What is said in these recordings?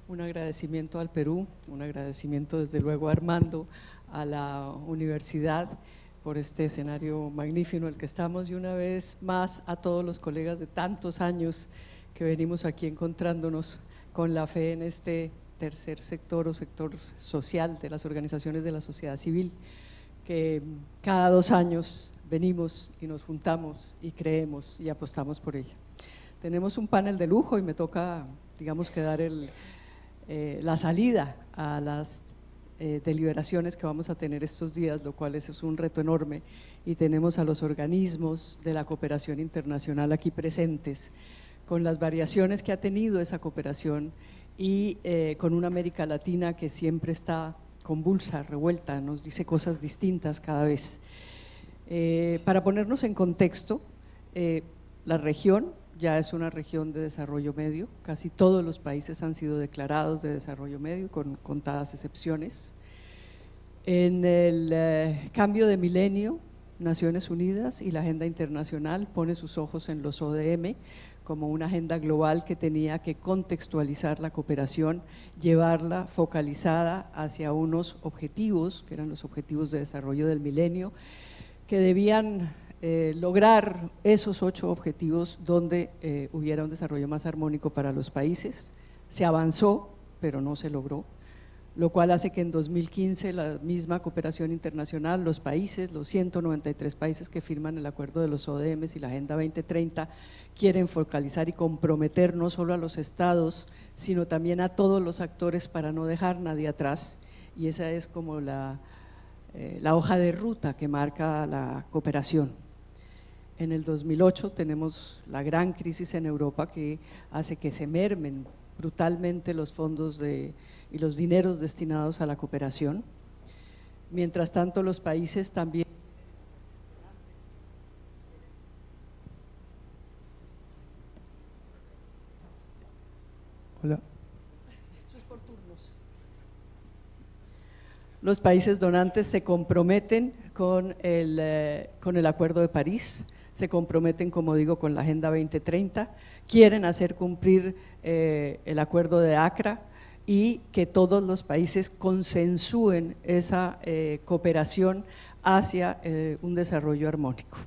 un agradecimiento al Perú, un agradecimiento desde luego a Armando, a la universidad por este escenario magnífico en el que estamos y una vez más a todos los colegas de tantos años que venimos aquí encontrándonos con la fe en este tercer sector o sector social de las organizaciones de la sociedad civil, que cada 2 años venimos y nos juntamos y creemos y apostamos por ella. Tenemos un panel de lujo y me toca, digamos, que dar la salida a las deliberaciones que vamos a tener estos días, lo cual es un reto enorme, y tenemos a los organismos de la cooperación internacional aquí presentes, con las variaciones que ha tenido esa cooperación y con una América Latina que siempre está convulsa, revuelta, nos dice cosas distintas cada vez. Para ponernos en contexto, la región ya es una región de desarrollo medio, casi todos los países han sido declarados de desarrollo medio, con contadas excepciones. En el cambio de milenio, Naciones Unidas y la agenda internacional pone sus ojos en los ODM como una agenda global que tenía que contextualizar la cooperación, llevarla focalizada hacia unos objetivos, que eran los objetivos de desarrollo del milenio, que debían lograr esos 8 objetivos donde hubiera un desarrollo más armónico para los países. Se avanzó, pero no se logró, lo cual hace que en 2015 la misma cooperación internacional, los países, los 193 países que firman el acuerdo de los ODMs y la Agenda 2030 quieren focalizar y comprometer no solo a los estados, sino también a todos los actores para no dejar nadie atrás, y esa es como la hoja de ruta que marca la cooperación. En el 2008 tenemos la gran crisis en Europa que hace que se mermen brutalmente los fondos y los dineros destinados a la cooperación. Mientras tanto, los países también Hola. Eso es por turnos. Los países donantes se comprometen con el Acuerdo de París, se comprometen, como digo, con la Agenda 2030, quieren hacer cumplir el Acuerdo de Accra y que todos los países consensúen esa cooperación hacia un desarrollo armónico.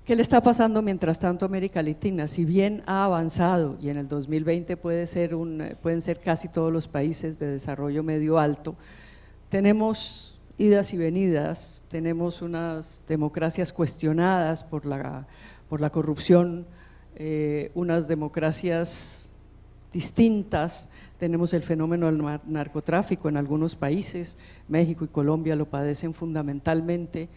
¿Qué le está pasando mientras tanto a América Latina? Si bien ha avanzado y en el 2020 pueden ser casi todos los países de desarrollo medio alto, tenemos idas y venidas, tenemos unas democracias cuestionadas por la corrupción, unas democracias distintas, tenemos el fenómeno del narcotráfico en algunos países, México y Colombia lo padecen fundamentalmente.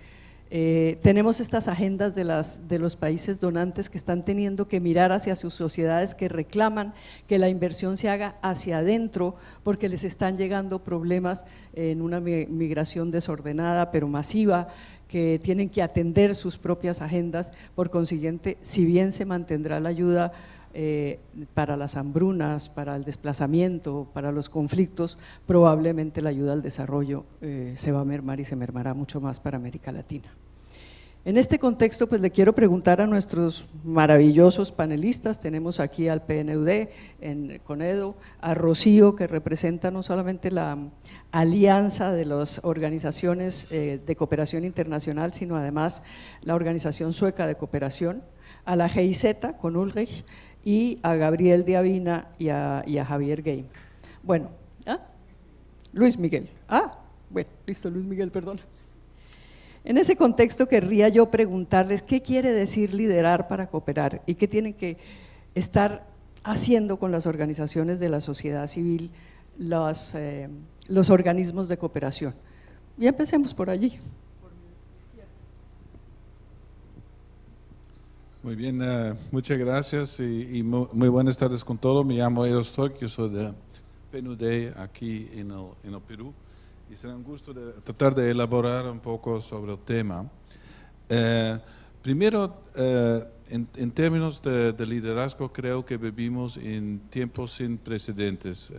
Tenemos estas agendas de los países donantes que están teniendo que mirar hacia sus sociedades, que reclaman que la inversión se haga hacia adentro porque les están llegando problemas en una migración desordenada pero masiva, que tienen que atender sus propias agendas. Por consiguiente, si bien se mantendrá la ayuda para las hambrunas, para el desplazamiento, para los conflictos, probablemente la ayuda al desarrollo se va a mermar y se mermará mucho más para América Latina. En este contexto, pues le quiero preguntar a nuestros maravillosos panelistas, tenemos aquí al PNUD en Conedo, a Rocío, que representa no solamente la alianza de las organizaciones de cooperación internacional, sino además la Organización Sueca de Cooperación, a la GIZ con Ulrich, y a Gabriel de Avina y a Javier Game. Bueno, Luis Miguel, bueno, listo, Luis Miguel, perdón. En ese contexto querría yo preguntarles qué quiere decir liderar para cooperar y qué tienen que estar haciendo con las organizaciones de la sociedad civil, los organismos de cooperación. Y empecemos por allí. Muy bien, muchas gracias y muy buenas tardes con todos. Me llamo Edo Stock, yo soy de PNUD aquí en el Perú y será un gusto tratar de elaborar un poco sobre el tema. Primero, en términos de liderazgo, creo que vivimos en tiempos sin precedentes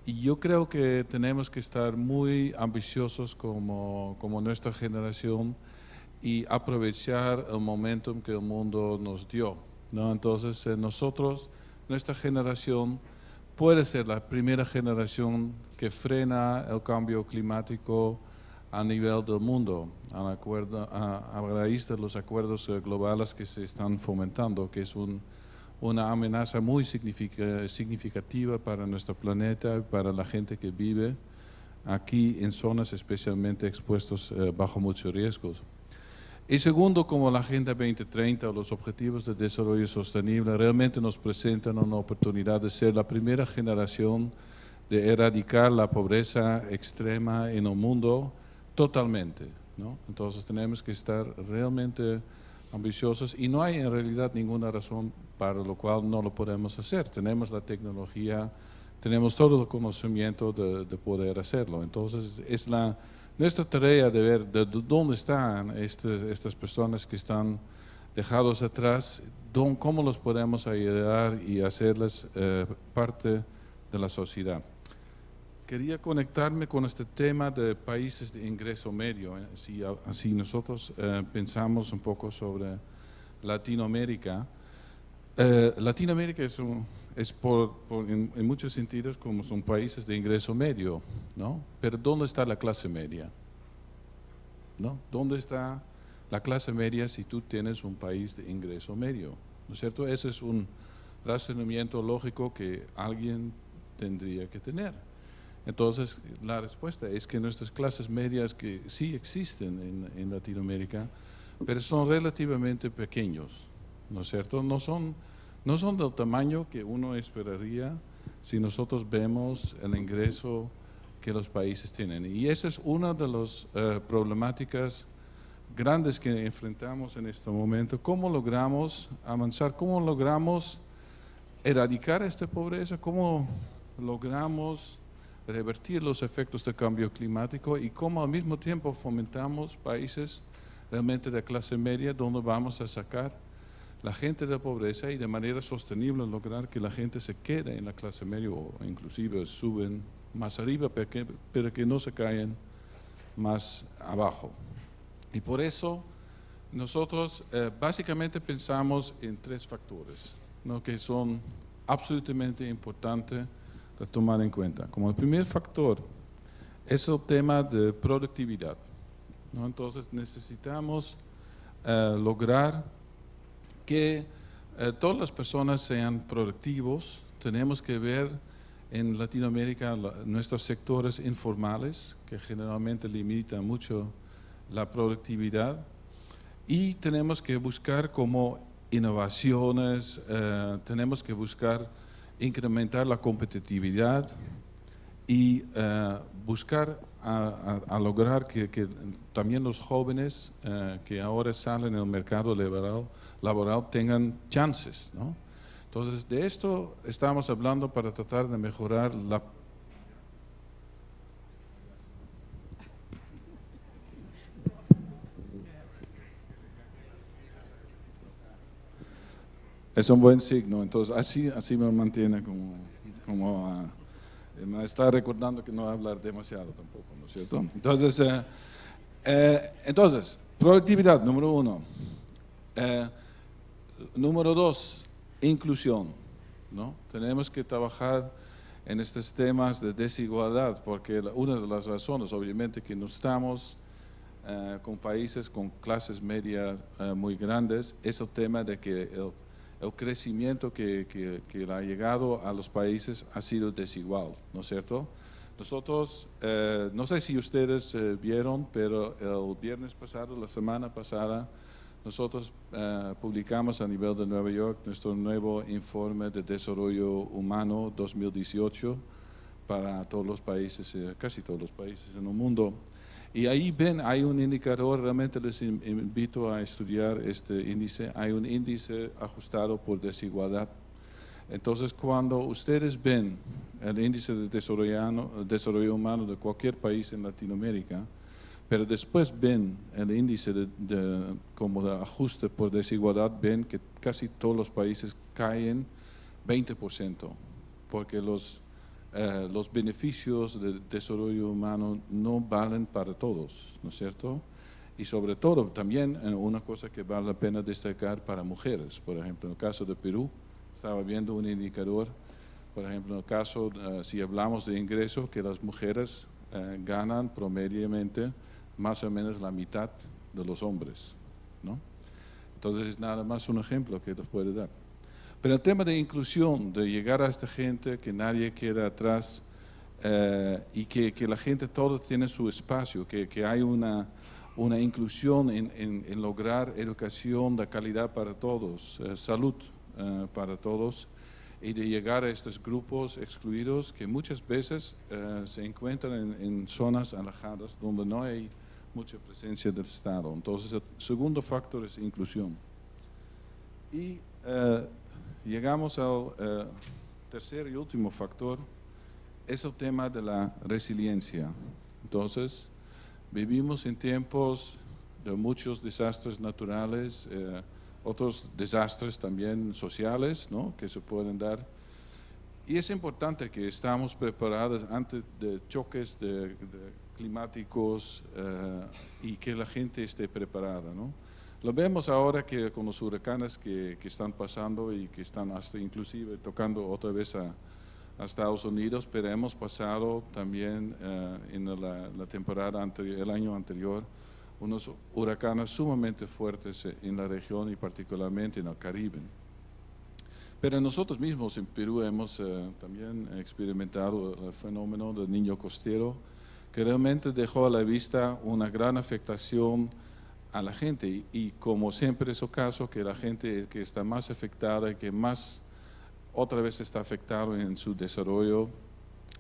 y yo creo que tenemos que estar muy ambiciosos como nuestra generación y aprovechar el momentum que el mundo nos dio, ¿no? Entonces nosotros, nuestra generación, puede ser la primera generación que frena el cambio climático a nivel del mundo, a raíz de los acuerdos globales que se están fomentando, que es una amenaza muy significativa para nuestro planeta y para la gente que vive aquí en zonas especialmente expuestas bajo muchos riesgos. Y segundo, como la Agenda 2030 o los Objetivos de Desarrollo Sostenible realmente nos presentan una oportunidad de ser la primera generación de erradicar la pobreza extrema en el mundo totalmente, ¿no? Entonces tenemos que estar realmente ambiciosos y no hay en realidad ninguna razón para lo cual no lo podemos hacer. Tenemos la tecnología, tenemos todo el conocimiento de poder hacerlo. Entonces es nuestra tarea de ver de dónde están estas personas que están dejados atrás, cómo los podemos ayudar y hacerles parte de la sociedad. Quería conectarme con este tema de países de ingreso medio. Así nosotros pensamos un poco sobre Latinoamérica. Latinoamérica en muchos sentidos como son países de ingreso medio, ¿no? Pero ¿dónde está la clase media? ¿No? ¿Dónde está la clase media si tú tienes un país de ingreso medio? ¿No es cierto? Ese es un razonamiento lógico que alguien tendría que tener. Entonces, la respuesta es que nuestras clases medias que sí existen en Latinoamérica, pero son relativamente pequeños, ¿no es cierto? No son del tamaño que uno esperaría si nosotros vemos el ingreso que los países tienen. Y esa es una de las problemáticas grandes que enfrentamos en este momento. ¿Cómo logramos avanzar? ¿Cómo logramos erradicar esta pobreza? ¿Cómo logramos revertir los efectos del cambio climático y cómo al mismo tiempo fomentamos países realmente de clase media donde vamos a sacar la gente de la pobreza y de manera sostenible lograr que la gente se quede en la clase media o inclusive suben más arriba pero que no se caigan más abajo. Y por eso nosotros básicamente pensamos en tres factores, ¿no? Que son absolutamente importantes de tomar en cuenta. Como el primer factor es el tema de productividad, ¿no? Entonces necesitamos lograr que todas las personas sean productivos. Tenemos que ver en Latinoamérica nuestros sectores informales que generalmente limitan mucho la productividad y tenemos que buscar como innovaciones, tenemos que buscar incrementar la competitividad y buscar a lograr que también los jóvenes que ahora salen al mercado laboral tengan chances, ¿no? Entonces, de esto estamos hablando para tratar de mejorar la... Es un buen signo, entonces así me mantiene me está recordando que no va a hablar demasiado tampoco, ¿no es cierto? Entonces, productividad, número uno. Número dos, inclusión, ¿no? Tenemos que trabajar en estos temas de desigualdad, porque una de las razones, obviamente, que no estamos con países con clases medias muy grandes, es el tema de que el crecimiento que ha llegado a los países ha sido desigual, ¿no es cierto? Nosotros, no sé si ustedes vieron, pero el viernes pasado, la semana pasada, nosotros publicamos a nivel de Nueva York nuestro nuevo informe de desarrollo humano 2018 para todos los países, casi todos los países en el mundo. Y ahí ven, hay un indicador, realmente les invito a estudiar este índice, hay un índice ajustado por desigualdad. Entonces, cuando ustedes ven el índice de desarrollo humano de cualquier país en Latinoamérica, pero después ven el índice como de ajuste por desigualdad, ven que casi todos los países caen 20%, porque los beneficios del desarrollo humano no valen para todos, ¿no es cierto? Y sobre todo también una cosa que vale la pena destacar para mujeres. Por ejemplo, en el caso de Perú, estaba viendo un indicador Por ejemplo, en el caso, si hablamos de ingresos, que las mujeres ganan promediamente más o menos la mitad de los hombres, ¿no? Entonces es nada más un ejemplo que nos puede dar. Pero el tema de inclusión, de llegar a esta gente, que nadie quede atrás y que la gente todo tiene su espacio, que hay una inclusión en lograr educación de calidad para todos, salud para todos, y de llegar a estos grupos excluidos que muchas veces se encuentran en zonas alejadas donde no hay mucha presencia del Estado. Entonces el segundo factor es inclusión. Y llegamos al tercer y último factor, es el tema de la resiliencia. Entonces, vivimos en tiempos de muchos desastres naturales, otros desastres también sociales, ¿no?, que se pueden dar. Y es importante que estamos preparados ante de choques climáticos y que la gente esté preparada, ¿no? Lo vemos ahora que con los huracanes que están pasando y que están hasta inclusive tocando otra vez a Estados Unidos, pero hemos pasado también en la temporada anterior, el año anterior, unos huracanes sumamente fuertes en la región y particularmente en el Caribe. Pero nosotros mismos en Perú hemos también experimentado el fenómeno del niño costero, que realmente dejó a la vista una gran afectación a la gente. Y como siempre es el caso, que la gente que está más afectada y que más otra vez está afectada en su desarrollo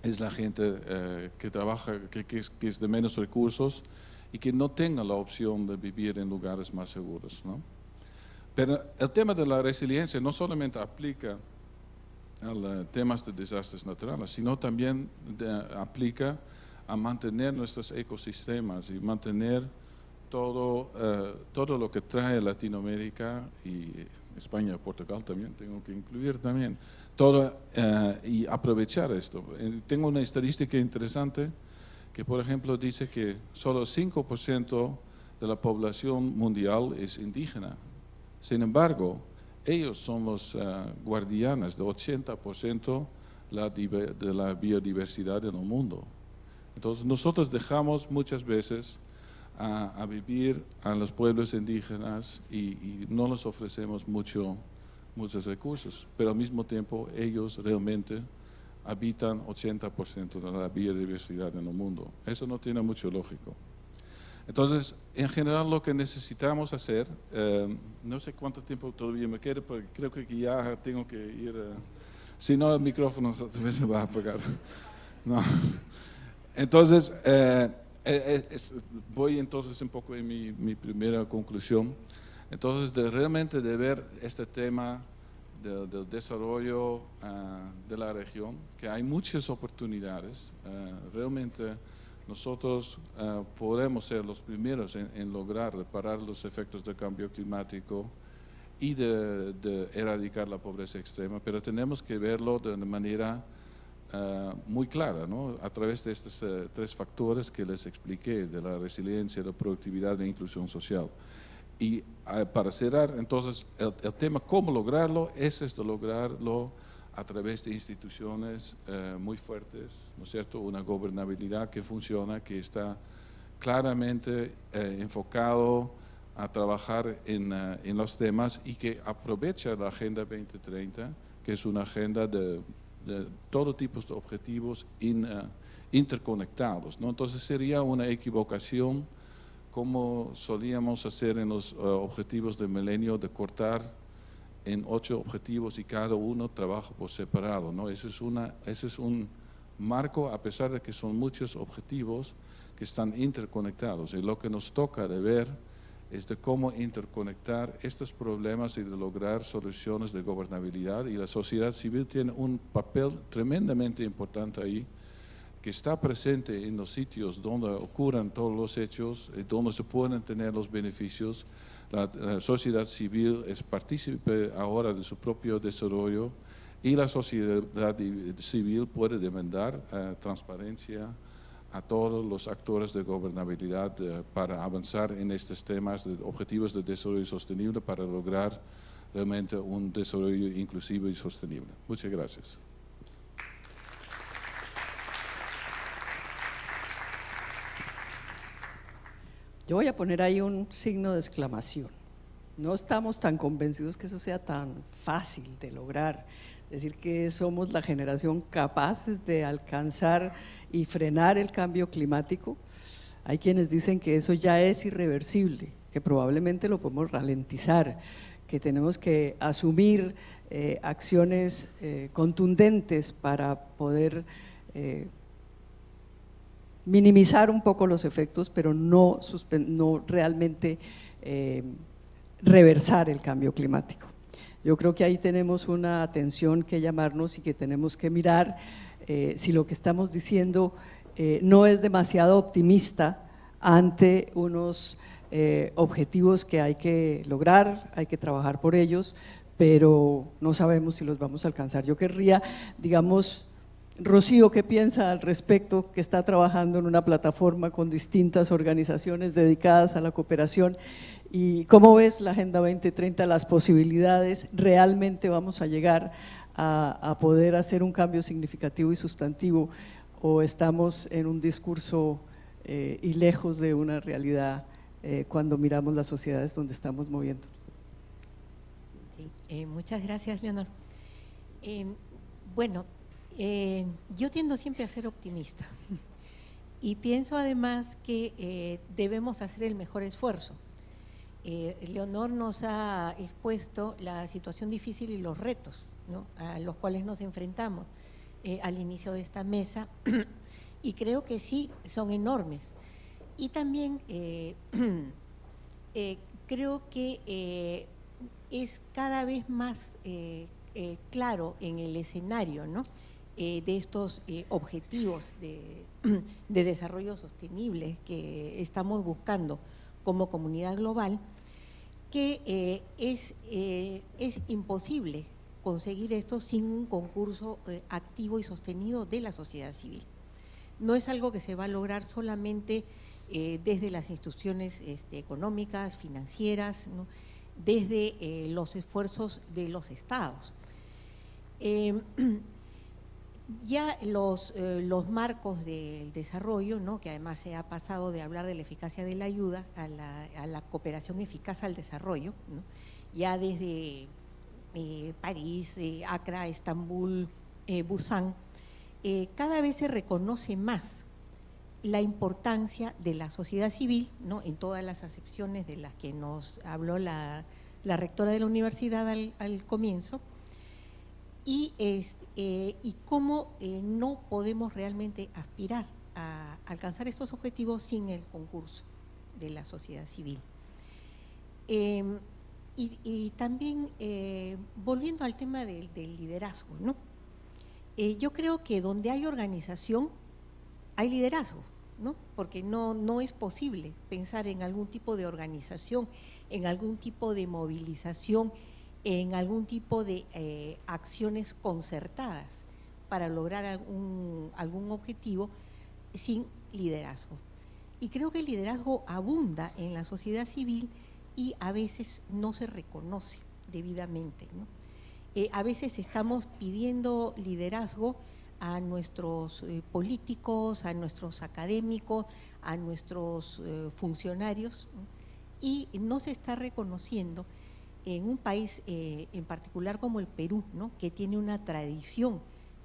es la gente que trabaja, que es de menos recursos y que no tenga la opción de vivir en lugares más seguros, ¿no? Pero el tema de la resiliencia no solamente aplica a temas de desastres naturales, sino también aplica a mantener nuestros ecosistemas y mantener todo lo que trae Latinoamérica y España y Portugal también, tengo que incluir también, todo y aprovechar esto. Tengo una estadística interesante que, por ejemplo, dice que solo 5% de la población mundial es indígena. Sin embargo, ellos son los guardianes de 80% de la biodiversidad en el mundo. Entonces, nosotros dejamos muchas veces a vivir a los pueblos indígenas y no les ofrecemos muchos recursos, pero al mismo tiempo ellos realmente habitan 80% de la biodiversidad en el mundo. Eso no tiene mucho lógico. Entonces, en general lo que necesitamos hacer, no sé cuánto tiempo todavía me queda, porque creo que ya tengo que ir, si no el micrófono otra vez se va a apagar. No. Entonces, voy entonces un poco en mi primera conclusión. Entonces, realmente de ver este tema del desarrollo de la región, que hay muchas oportunidades, realmente nosotros podemos ser los primeros en lograr reparar los efectos del cambio climático y de erradicar la pobreza extrema, pero tenemos que verlo de una manera muy clara, ¿no?, a través de estos tres factores que les expliqué, de la resiliencia, la productividad e inclusión social. Y para cerrar, entonces, el tema cómo lograrlo es de lograrlo a través de instituciones muy fuertes, ¿no es cierto?, una gobernabilidad que funciona, que está claramente enfocado a trabajar en los temas y que aprovecha la Agenda 2030, que es una agenda de todo tipo de objetivos interconectados, ¿no? Entonces sería una equivocación, como solíamos hacer en los objetivos del milenio, de cortar en 8 objetivos y cada uno trabaja por separado, ¿no? Ese es un marco, a pesar de que son muchos objetivos que están interconectados. Y lo que nos toca de ver es de cómo interconectar estos problemas y de lograr soluciones de gobernabilidad. Y la sociedad civil tiene un papel tremendamente importante ahí, que está presente en los sitios donde ocurren todos los hechos, donde se pueden tener los beneficios. La sociedad civil es partícipe ahora de su propio desarrollo y la sociedad civil puede demandar transparencia a todos los actores de gobernabilidad para avanzar en estos temas de objetivos de desarrollo sostenible para lograr realmente un desarrollo inclusivo y sostenible. Muchas gracias. Yo voy a poner ahí un signo de exclamación. No estamos tan convencidos que eso sea tan fácil de lograr. Decir que somos la generación capaces de alcanzar y frenar el cambio climático. Hay quienes dicen que eso ya es irreversible, que probablemente lo podemos ralentizar, que tenemos que asumir acciones contundentes para poder minimizar un poco los efectos, pero no realmente reversar el cambio climático. Yo creo que ahí tenemos una atención que llamarnos y que tenemos que mirar si lo que estamos diciendo no es demasiado optimista ante unos objetivos que hay que lograr, hay que trabajar por ellos, pero no sabemos si los vamos a alcanzar. Yo querría, digamos, Rocío, ¿qué piensa al respecto? Que está trabajando en una plataforma con distintas organizaciones dedicadas a la cooperación. ¿Y cómo ves la Agenda 2030, las posibilidades? ¿Realmente vamos a llegar a poder hacer un cambio significativo y sustantivo, o estamos en un discurso y lejos de una realidad cuando miramos las sociedades donde estamos moviendo? Sí, muchas gracias, Leonor. Bueno, yo tiendo siempre a ser optimista y pienso además que debemos hacer el mejor esfuerzo. Leonor nos ha expuesto la situación difícil y los retos, ¿no?, a los cuales nos enfrentamos al inicio de esta mesa, y creo que sí, son enormes. Y también creo que es cada vez más claro en el escenario, ¿no?, de estos objetivos de desarrollo sostenible que estamos buscando como comunidad global, que es imposible conseguir esto sin un concurso activo y sostenido de la sociedad civil. No es algo que se va a lograr solamente desde las instituciones económicas, financieras, ¿no?, desde los esfuerzos de los estados. Ya los marcos del desarrollo, ¿no?, que además se ha pasado de hablar de la eficacia de la ayuda a la cooperación eficaz al desarrollo, ¿no?, ya desde París, Accra, Estambul, Busan, cada vez se reconoce más la importancia de la sociedad civil, ¿no?, en todas las acepciones de las que nos habló la rectora de la universidad al comienzo, y cómo no podemos realmente aspirar a alcanzar estos objetivos sin el concurso de la sociedad civil. Y también, volviendo al tema del liderazgo, ¿no?, yo creo que donde hay organización hay liderazgo, ¿no?, porque no es posible pensar en algún tipo de organización, en algún tipo de movilización, en algún tipo de acciones concertadas para lograr algún objetivo sin liderazgo. Y creo que el liderazgo abunda en la sociedad civil y a veces no se reconoce debidamente, ¿no? A veces estamos pidiendo liderazgo a nuestros políticos, a nuestros académicos, a nuestros funcionarios, ¿no?, y no se está reconociendo en un país en particular como el Perú, ¿no?, que tiene una tradición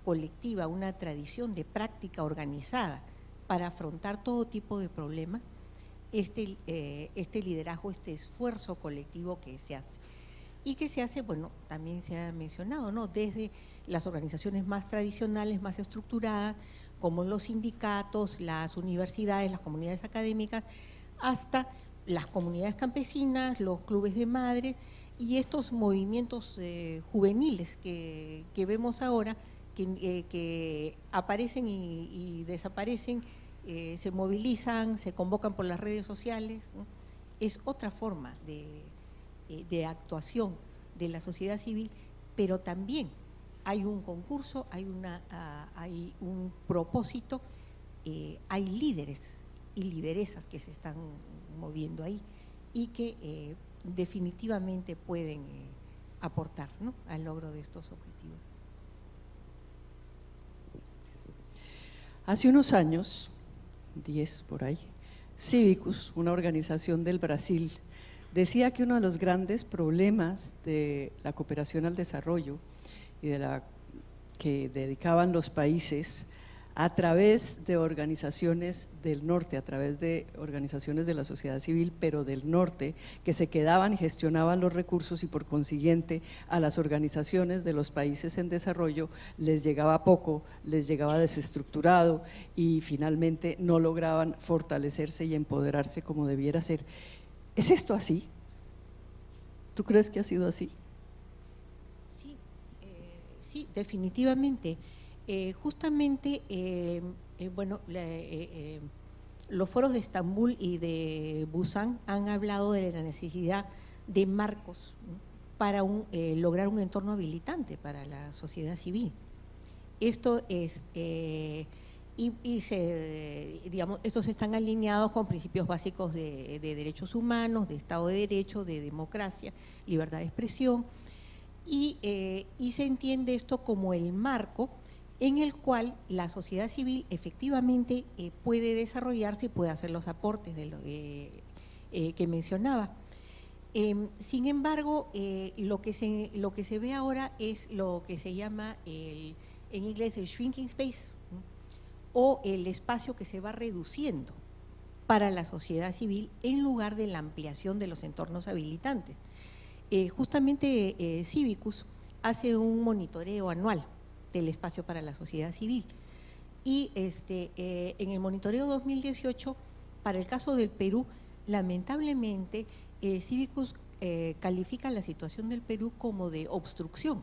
colectiva, una tradición de práctica organizada para afrontar todo tipo de problemas, este liderazgo, este esfuerzo colectivo que se hace. Y que se hace, bueno, también se ha mencionado, ¿no?, desde las organizaciones más tradicionales, más estructuradas, como los sindicatos, las universidades, las comunidades académicas, hasta las comunidades campesinas, los clubes de madres y estos movimientos juveniles que vemos ahora, que aparecen y desaparecen, se movilizan, se convocan por las redes sociales, ¿no? Es otra forma de actuación de la sociedad civil, pero también hay un concurso, hay un propósito, hay líderes y lideresas que se están moviendo ahí y que definitivamente pueden aportar, ¿no?, al logro de estos objetivos. Hace unos años, 10 por ahí, Cívicus, una organización del Brasil, decía que uno de los grandes problemas de la cooperación al desarrollo y de la que dedicaban los países a través de organizaciones del norte, a través de organizaciones de la sociedad civil, pero del norte, que se quedaban y gestionaban los recursos y por consiguiente a las organizaciones de los países en desarrollo les llegaba poco, les llegaba desestructurado y finalmente no lograban fortalecerse y empoderarse como debiera ser. ¿Es esto así? ¿Tú crees que ha sido así? Sí, definitivamente. Justamente, bueno, los foros de Estambul y de Busan han hablado de la necesidad de marcos, ¿no?, para lograr un entorno habilitante para la sociedad civil. Esto es, digamos, estos están alineados con principios básicos de derechos humanos, de Estado de Derecho, de democracia, libertad de expresión, y se entiende esto como el marco en el cual la sociedad civil efectivamente puede desarrollarse y puede hacer los aportes de lo que mencionaba. Sin embargo, lo que se ve ahora es lo que se llama en inglés el shrinking space, ¿no?, o el espacio que se va reduciendo para la sociedad civil en lugar de la ampliación de los entornos habilitantes. Justamente Cívicus hace un monitoreo anual del espacio para la sociedad civil y en el monitoreo 2018, para el caso del Perú, lamentablemente Cívicus califica la situación del Perú como de obstrucción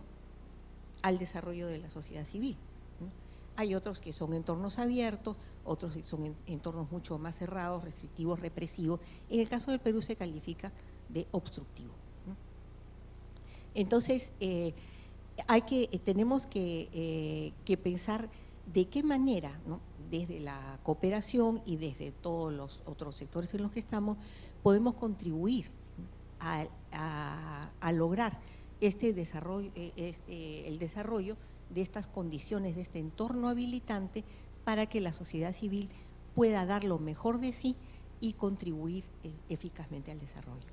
al desarrollo de la sociedad civil, ¿no? Hay otros que son entornos abiertos, otros que son entornos mucho más cerrados, restrictivos, represivos. En el caso del Perú se califica de obstructivo, ¿no? Entonces, tenemos que pensar de qué manera, ¿no?, desde la cooperación y desde todos los otros sectores en los que estamos, podemos contribuir a lograr el desarrollo de estas condiciones, de este entorno habilitante para que la sociedad civil pueda dar lo mejor de sí y contribuir eficazmente al desarrollo.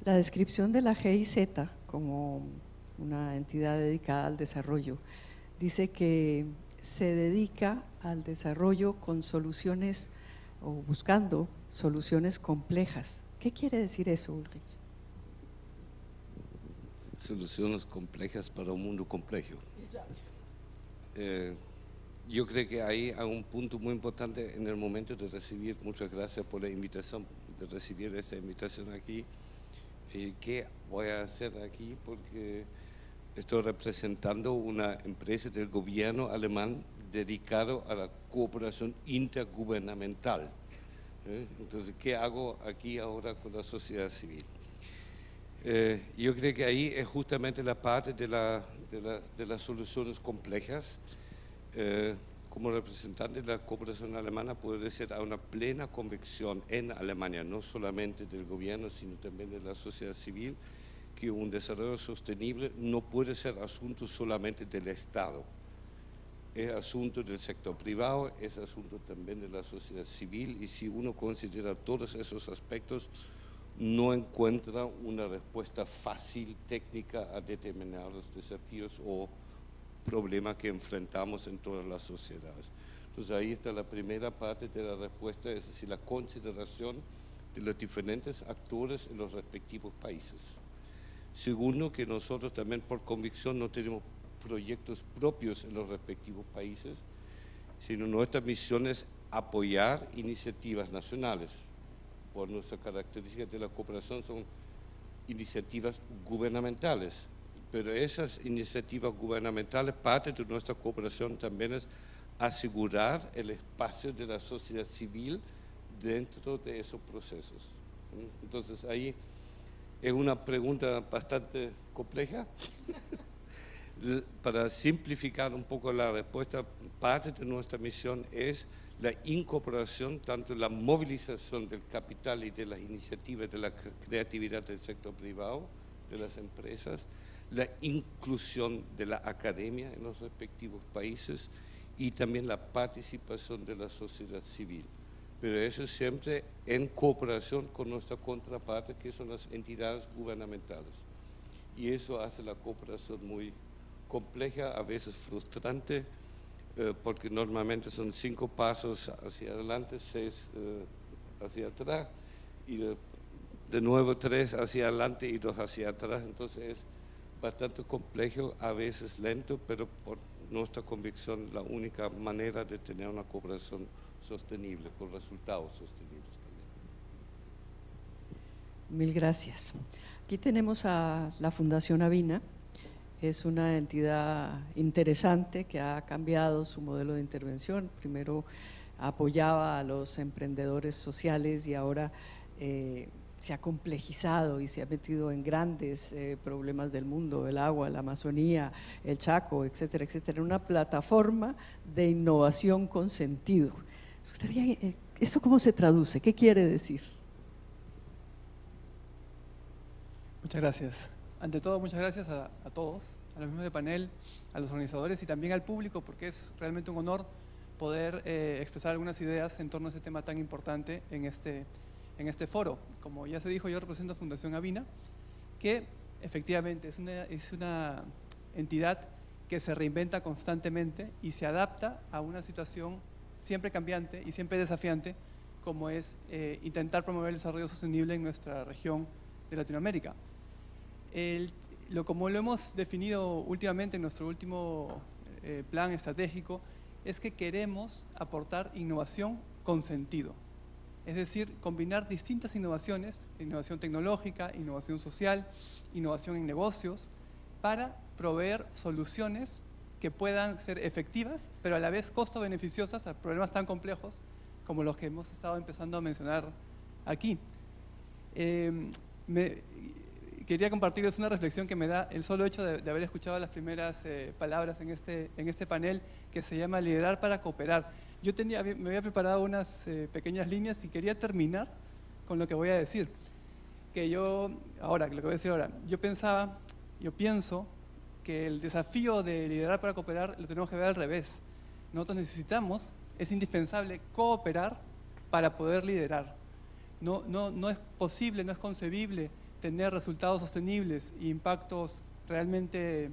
La descripción de la GIZ como una entidad dedicada al desarrollo dice que se dedica al desarrollo con soluciones o buscando soluciones complejas. ¿Qué quiere decir eso, Ulrich? Soluciones complejas para un mundo complejo. Yo creo que ahí hay un punto muy importante en el momento de recibir. Muchas gracias por la invitación, de recibir esa invitación aquí. ¿Qué voy a hacer aquí? Porque estoy representando una empresa del gobierno alemán dedicado a la cooperación intergubernamental. Entonces, ¿qué hago aquí ahora con la sociedad civil? Yo creo que ahí es justamente la parte de las soluciones complejas. Como representante de la cooperación alemana puedo decir a una plena convicción en Alemania, no solamente del gobierno, sino también de la sociedad civil, que un desarrollo sostenible no puede ser asunto solamente del Estado. Es asunto del sector privado, es asunto también de la sociedad civil, y si uno considera todos esos aspectos, no encuentra una respuesta fácil, técnica a determinados desafíos o problemas que enfrentamos en todas las sociedades. Entonces ahí está la primera parte de la respuesta, es decir, la consideración de los diferentes actores en los respectivos países. Segundo, que nosotros también por convicción no tenemos proyectos propios en los respectivos países, sino nuestra misión es apoyar iniciativas nacionales. Por nuestra característica de la cooperación son iniciativas gubernamentales, pero esas iniciativas gubernamentales, parte de nuestra cooperación también es asegurar el espacio de la sociedad civil dentro de esos procesos. Entonces ahí es una pregunta bastante compleja. Para simplificar un poco la respuesta, parte de nuestra misión es la incorporación, tanto la movilización del capital y de las iniciativas de la creatividad del sector privado, de las empresas, la inclusión de la academia en los respectivos países y también la participación de la sociedad civil. Pero eso siempre en cooperación con nuestra contraparte, que son las entidades gubernamentales. Y eso hace la cooperación muy compleja, a veces frustrante, porque normalmente son 5 pasos hacia adelante, 6 hacia atrás, y de nuevo 3 hacia adelante y 2 hacia atrás. Entonces es bastante complejo, a veces lento, pero por nuestra convicción la única manera de tener una cooperación sostenible, con resultados sostenibles también. Mil gracias. Aquí tenemos a la Fundación Avina. Es una entidad interesante que ha cambiado su modelo de intervención. Primero apoyaba a los emprendedores sociales y ahora se ha complejizado y se ha metido en grandes problemas del mundo, el agua, la Amazonía, el Chaco, etcétera, etcétera. Una plataforma de innovación con sentido. ¿Esto cómo se traduce? ¿Qué quiere decir? Muchas gracias. Ante todo, muchas gracias a todos, a los miembros del panel, a los organizadores y también al público, porque es realmente un honor poder expresar algunas ideas en torno a este tema tan importante en este foro. Como ya se dijo, yo represento a Fundación Avina, que efectivamente es una entidad que se reinventa constantemente y se adapta a una situación siempre cambiante y siempre desafiante, como es intentar promover el desarrollo sostenible en nuestra región de Latinoamérica. Como lo hemos definido últimamente en nuestro último plan estratégico, es que queremos aportar innovación con sentido. Es decir, combinar distintas innovaciones, innovación tecnológica, innovación social, innovación en negocios, para proveer soluciones que puedan ser efectivas, pero a la vez costo-beneficiosas a problemas tan complejos como los que hemos estado empezando a mencionar aquí. Quería compartirles una reflexión que me da el solo hecho de haber escuchado las primeras palabras en este panel, que se llama Liderar para Cooperar. Yo me había preparado unas pequeñas líneas y quería terminar con lo que voy a decir. Yo pienso que el desafío de liderar para cooperar lo tenemos que ver al revés. Nosotros es indispensable cooperar para poder liderar. No es posible, no es concebible tener resultados sostenibles e impactos realmente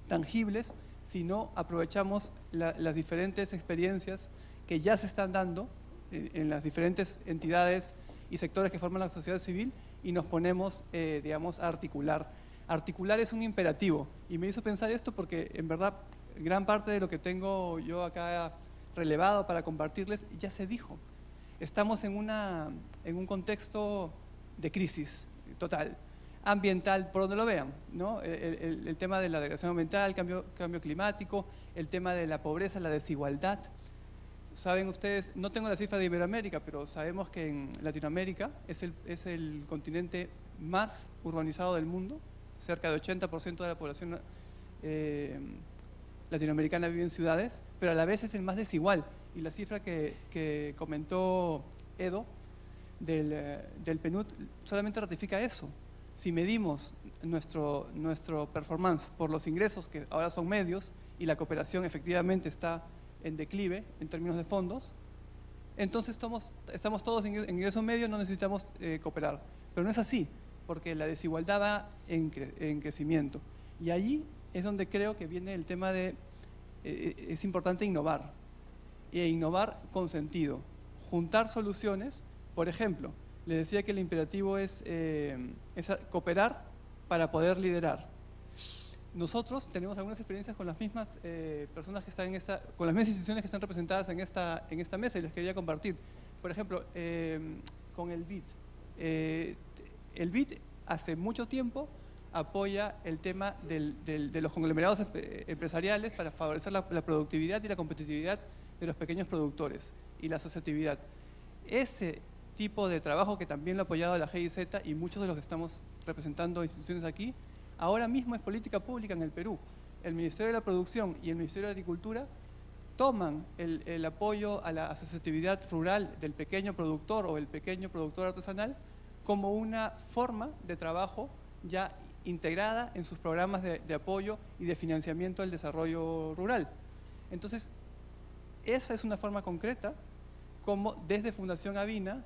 tangibles si no aprovechamos las diferentes experiencias que ya se están dando en las diferentes entidades y sectores que forman la sociedad civil y nos ponemos, digamos, a articular. Articular es un imperativo y me hizo pensar esto porque en verdad gran parte de lo que tengo yo acá relevado para compartirles ya se dijo. Estamos en un contexto de crisis total, ambiental, por donde lo vean, ¿no? El tema de la degradación ambiental, cambio climático, el tema de la pobreza, la desigualdad. Saben ustedes, no tengo la cifra de Iberoamérica, pero sabemos que en Latinoamérica es el continente más urbanizado del mundo. Cerca del 80% de la población latinoamericana vive en ciudades, pero a la vez es el más desigual. Y la cifra que comentó Edo del PNUD solamente ratifica eso. Si medimos nuestro performance por los ingresos, que ahora son medios, y la cooperación efectivamente está en declive en términos de fondos, entonces estamos todos en ingreso medio, no necesitamos cooperar. Pero no es así, porque la desigualdad va en crecimiento. Y allí es donde creo que viene el tema de es importante innovar, e innovar con sentido, juntar soluciones. Por ejemplo, les decía que el imperativo es cooperar para poder liderar. Nosotros tenemos algunas experiencias con las mismas personas que están con las mismas instituciones que están representadas en esta mesa y les quería compartir. Por ejemplo, con el BID. El BID hace mucho tiempo apoya el tema de los conglomerados empresariales para favorecer la productividad y la competitividad de los pequeños productores y la asociatividad. Ese tipo de trabajo que también lo ha apoyado la GIZ y muchos de los que estamos representando instituciones aquí, ahora mismo es política pública en el Perú. El Ministerio de la Producción y el Ministerio de Agricultura toman el apoyo a la asociatividad rural del pequeño productor o el pequeño productor artesanal como una forma de trabajo ya integrada en sus programas de apoyo y de financiamiento del desarrollo rural. Entonces, esa es una forma concreta como desde Fundación Avina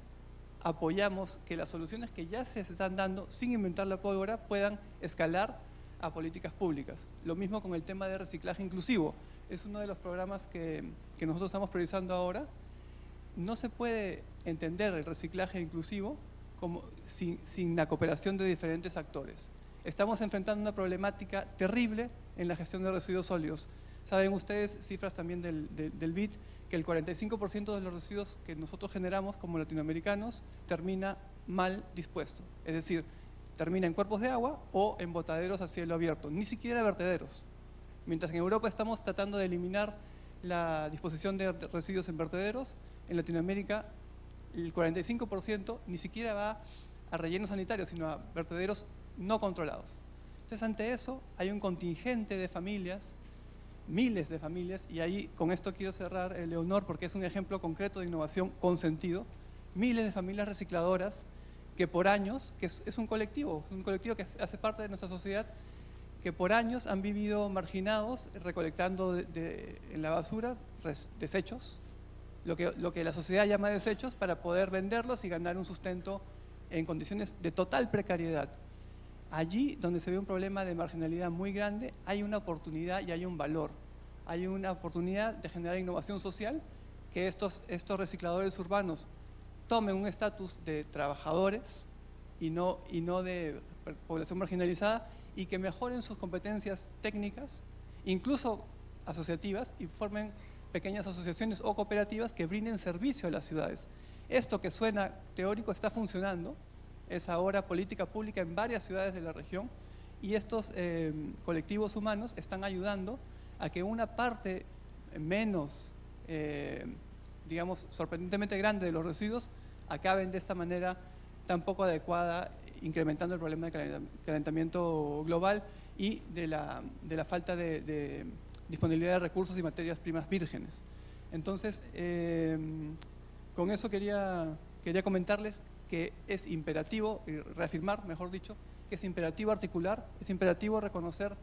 apoyamos que las soluciones que ya se están dando sin inventar la pólvora puedan escalar a políticas públicas. Lo mismo con el tema de reciclaje inclusivo. Es uno de los programas que nosotros estamos priorizando ahora. No se puede entender el reciclaje inclusivo como sin la cooperación de diferentes actores. Estamos enfrentando una problemática terrible en la gestión de residuos sólidos. Saben ustedes, cifras también del BID, que el 45% de los residuos que nosotros generamos como latinoamericanos termina mal dispuesto. Es decir, termina en cuerpos de agua o en botaderos a cielo abierto, ni siquiera vertederos. Mientras que en Europa estamos tratando de eliminar la disposición de residuos en vertederos, en Latinoamérica el 45% ni siquiera va a rellenos sanitarios, sino a vertederos no controlados. Entonces, ante eso hay un contingente de familias, miles de familias, y ahí con esto quiero cerrar, Leonor, porque es un ejemplo concreto de innovación con sentido, miles de familias recicladoras que por años, que es un colectivo que hace parte de nuestra sociedad, que por años han vivido marginados, recolectando en la basura desechos, lo que la sociedad llama desechos, para poder venderlos y ganar un sustento en condiciones de total precariedad. Allí donde se ve un problema de marginalidad muy grande, hay una oportunidad y hay un valor. Hay una oportunidad de generar innovación social, que estos recicladores urbanos tomen un estatus de trabajadores y no de población marginalizada, y que mejoren sus competencias técnicas, incluso asociativas, y formen pequeñas asociaciones o cooperativas que brinden servicio a las ciudades. Esto que suena teórico está funcionando, es ahora política pública en varias ciudades de la región, y estos colectivos humanos están ayudando a que una parte menos, digamos, sorprendentemente grande de los residuos acaben de esta manera tan poco adecuada, incrementando el problema de calentamiento global y de la falta de disponibilidad de recursos y materias primas vírgenes. Entonces, con eso quería comentarles que es imperativo, reafirmar, mejor dicho, que es imperativo articular, es imperativo reconocer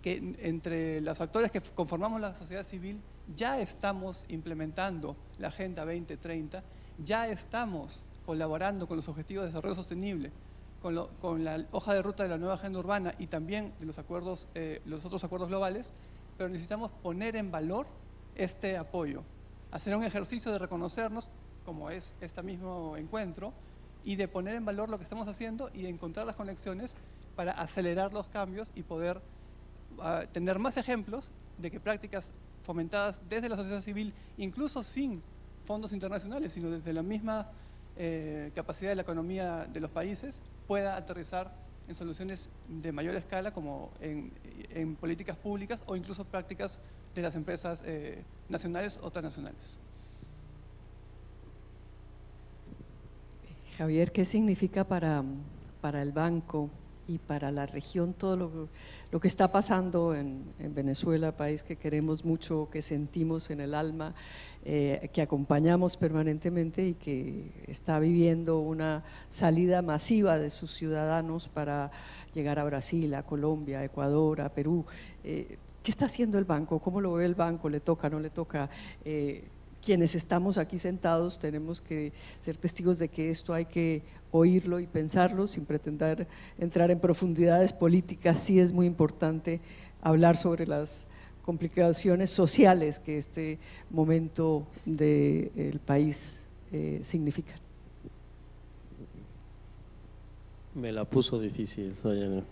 que entre los actores que conformamos la sociedad civil ya estamos implementando la Agenda 2030, ya estamos colaborando con los Objetivos de Desarrollo Sostenible, con la hoja de ruta de la nueva agenda urbana y también de los otros acuerdos globales, pero necesitamos poner en valor este apoyo, hacer un ejercicio de reconocernos, como es este mismo encuentro, y de poner en valor lo que estamos haciendo y de encontrar las conexiones para acelerar los cambios y poder tener más ejemplos de que prácticas fomentadas desde la sociedad civil, incluso sin fondos internacionales, sino desde la misma capacidad de la economía de los países, pueda aterrizar en soluciones de mayor escala, como en políticas públicas o incluso prácticas de las empresas nacionales o transnacionales. Javier, ¿qué significa para el banco y para la región todo lo que está pasando en Venezuela, país que queremos mucho, que sentimos en el alma, que acompañamos permanentemente y que está viviendo una salida masiva de sus ciudadanos para llegar a Brasil, a Colombia, a Ecuador, a Perú? ¿Qué está haciendo el banco? ¿Cómo lo ve el banco? ¿Le toca, no le toca? Quienes estamos aquí sentados tenemos que ser testigos de que esto hay que oírlo y pensarlo sin pretender entrar en profundidades políticas. Sí es muy importante hablar sobre las complicaciones sociales que este momento del país significa. Me la puso difícil, doña.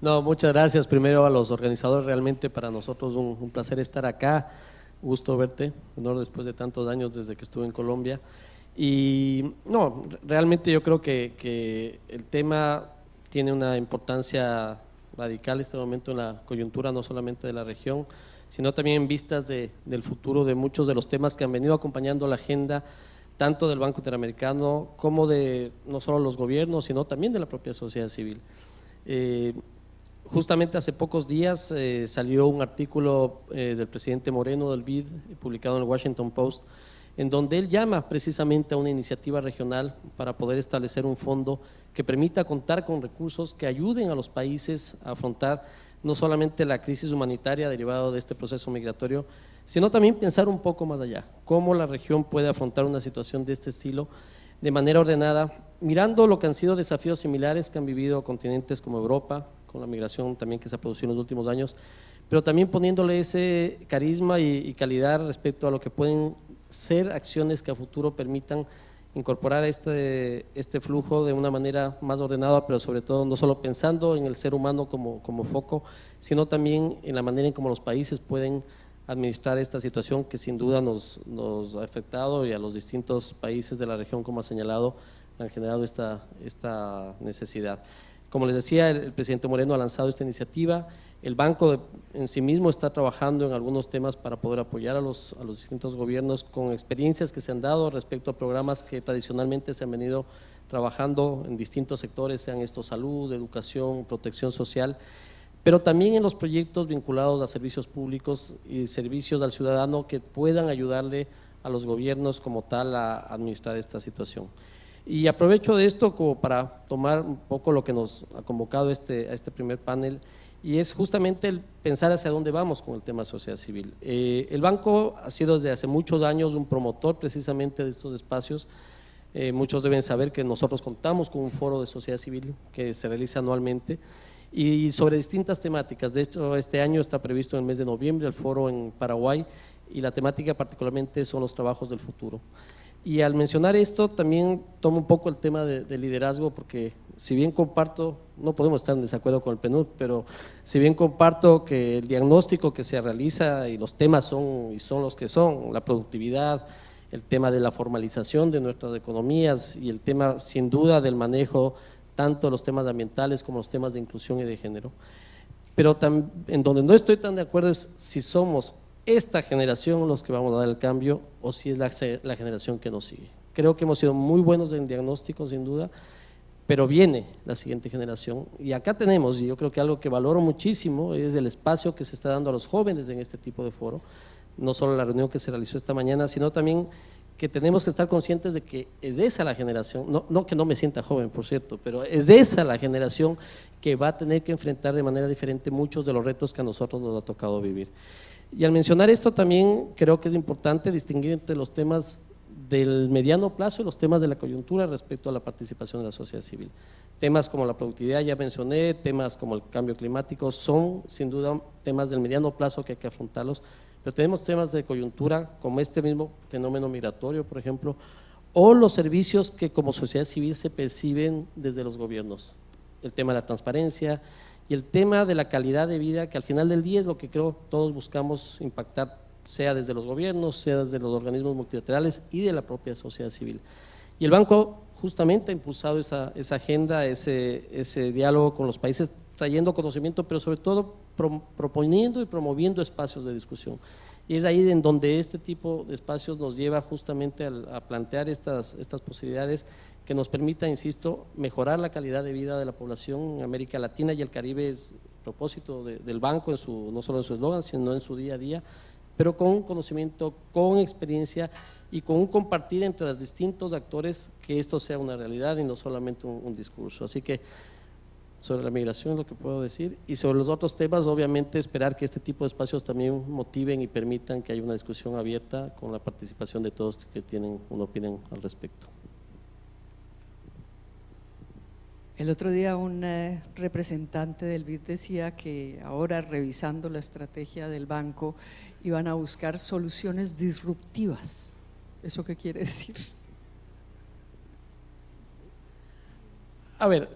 No, muchas gracias primero a los organizadores, realmente para nosotros un placer estar acá. Gusto verte, honor, después de tantos años desde que estuve en Colombia. Y no, realmente yo creo que el tema tiene una importancia radical en este momento en la coyuntura, no solamente de la región, sino también en vistas del futuro de muchos de los temas que han venido acompañando la agenda, tanto del Banco Interamericano como de no solo los gobiernos, sino también de la propia sociedad civil. Justamente hace pocos días salió un artículo del presidente Moreno del BID, publicado en el Washington Post, en donde él llama precisamente a una iniciativa regional para poder establecer un fondo que permita contar con recursos que ayuden a los países a afrontar no solamente la crisis humanitaria derivada de este proceso migratorio, sino también pensar un poco más allá, cómo la región puede afrontar una situación de este estilo de manera ordenada, mirando lo que han sido desafíos similares que han vivido continentes como Europa, con la migración también que se ha producido en los últimos años, pero también poniéndole ese carisma y calidad respecto a lo que pueden ser acciones que a futuro permitan incorporar este flujo de una manera más ordenada, pero sobre todo no solo pensando en el ser humano como foco, sino también en la manera en cómo los países pueden administrar esta situación que sin duda nos ha afectado, y a los distintos países de la región, como ha señalado, han generado esta necesidad. Como les decía, el presidente Moreno ha lanzado esta iniciativa. El banco en sí mismo está trabajando en algunos temas para poder apoyar a los distintos gobiernos con experiencias que se han dado respecto a programas que tradicionalmente se han venido trabajando en distintos sectores, sean estos salud, educación, protección social, pero también en los proyectos vinculados a servicios públicos y servicios al ciudadano que puedan ayudarle a los gobiernos como tal a administrar esta situación. Y aprovecho de esto como para tomar un poco lo que nos ha convocado a este primer panel, y es justamente el pensar hacia dónde vamos con el tema de sociedad civil. El banco ha sido desde hace muchos años un promotor precisamente de estos espacios. Muchos deben saber que nosotros contamos con un foro de sociedad civil que se realiza anualmente y sobre distintas temáticas. De hecho, este año está previsto en el mes de noviembre el foro en Paraguay, y la temática particularmente son los trabajos del futuro. Y al mencionar esto también tomo un poco el tema de liderazgo, porque si bien comparto, no podemos estar en desacuerdo con el PNUD, pero si bien comparto que el diagnóstico que se realiza y los temas son los que son, la productividad, el tema de la formalización de nuestras economías y el tema sin duda del manejo tanto de los temas ambientales como los temas de inclusión y de género, pero en donde no estoy tan de acuerdo es si somos esta generación los que vamos a dar el cambio o si es la generación que nos sigue. Creo que hemos sido muy buenos en el diagnóstico sin duda, pero viene la siguiente generación y acá tenemos, y yo creo que algo que valoro muchísimo es el espacio que se está dando a los jóvenes en este tipo de foro, no solo la reunión que se realizó esta mañana, sino también que tenemos que estar conscientes de que es esa la generación, no que no me sienta joven por cierto, pero es esa la generación que va a tener que enfrentar de manera diferente muchos de los retos que a nosotros nos ha tocado vivir. Y al mencionar esto también creo que es importante distinguir entre los temas del mediano plazo y los temas de la coyuntura respecto a la participación de la sociedad civil. Temas como la productividad ya mencioné, temas como el cambio climático son sin duda temas del mediano plazo que hay que afrontarlos, pero tenemos temas de coyuntura como este mismo fenómeno migratorio, por ejemplo, o los servicios que como sociedad civil se perciben desde los gobiernos, el tema de la transparencia y el tema de la calidad de vida, que al final del día es lo que creo todos buscamos impactar, sea desde los gobiernos, sea desde los organismos multilaterales y de la propia sociedad civil. Y el banco justamente ha impulsado esa agenda, ese diálogo con los países, trayendo conocimiento, pero sobre todo proponiendo y promoviendo espacios de discusión. Y es ahí en donde este tipo de espacios nos lleva justamente a plantear estas posibilidades que nos permita, insisto, mejorar la calidad de vida de la población en América Latina y el Caribe. Es el propósito del banco, no solo en su eslogan, sino en su día a día, pero con conocimiento, con experiencia y con un compartir entre los distintos actores que esto sea una realidad y no solamente un discurso. Así que sobre la migración es lo que puedo decir, y sobre los otros temas obviamente esperar que este tipo de espacios también motiven y permitan que haya una discusión abierta con la participación de todos que tienen una opinión al respecto. El otro día un representante del BID decía que ahora, revisando la estrategia del banco, iban a buscar soluciones disruptivas. ¿Eso qué quiere decir? A ver,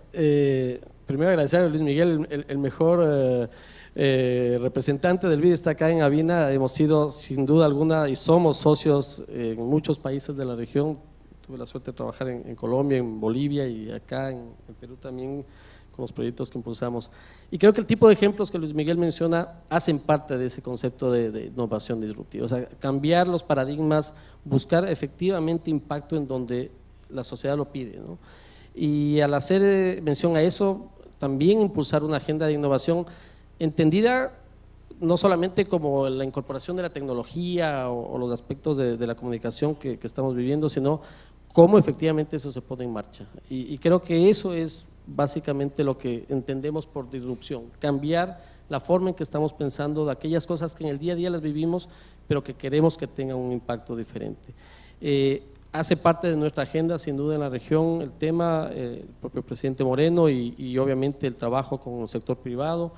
primero agradecer a Luis Miguel, el mejor representante del BID está acá en Avina. Hemos sido sin duda alguna y somos socios en muchos países de la región. Tuve la suerte de trabajar en Colombia, en Bolivia y acá en Perú también con los proyectos que impulsamos. Y creo que el tipo de ejemplos que Luis Miguel menciona hacen parte de ese concepto de innovación disruptiva. O sea, cambiar los paradigmas, buscar efectivamente impacto en donde la sociedad lo pide, ¿no? Y al hacer mención a eso, también impulsar una agenda de innovación entendida no solamente como la incorporación de la tecnología o los aspectos de la comunicación que estamos viviendo, sino cómo efectivamente eso se pone en marcha. Y creo que eso es básicamente lo que entendemos por disrupción, cambiar la forma en que estamos pensando de aquellas cosas que en el día a día las vivimos, pero que queremos que tengan un impacto diferente. Hace parte de nuestra agenda, sin duda, en la región, el tema, el propio presidente Moreno y obviamente el trabajo con el sector privado,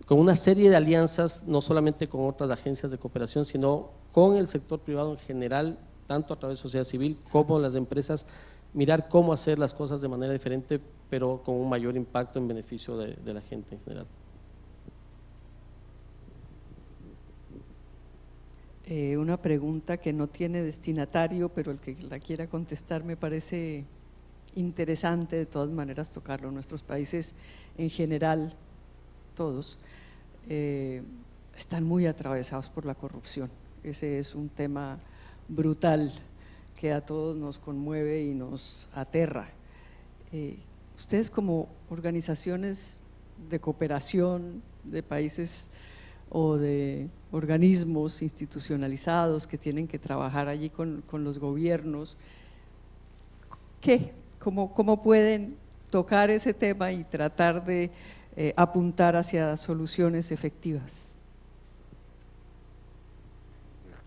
con una serie de alianzas, no solamente con otras agencias de cooperación, sino con el sector privado en general, tanto a través de sociedad civil como las empresas, mirar cómo hacer las cosas de manera diferente, pero con un mayor impacto en beneficio de la gente en general. Una pregunta que no tiene destinatario, pero el que la quiera contestar me parece interesante de todas maneras tocarlo. Nuestros países en general, todos, están muy atravesados por la corrupción. Ese es un tema brutal que a todos nos conmueve y nos aterra. Ustedes como organizaciones de cooperación de países o de organismos institucionalizados que tienen que trabajar allí con los gobiernos, ¿Cómo pueden tocar ese tema y tratar de apuntar hacia soluciones efectivas?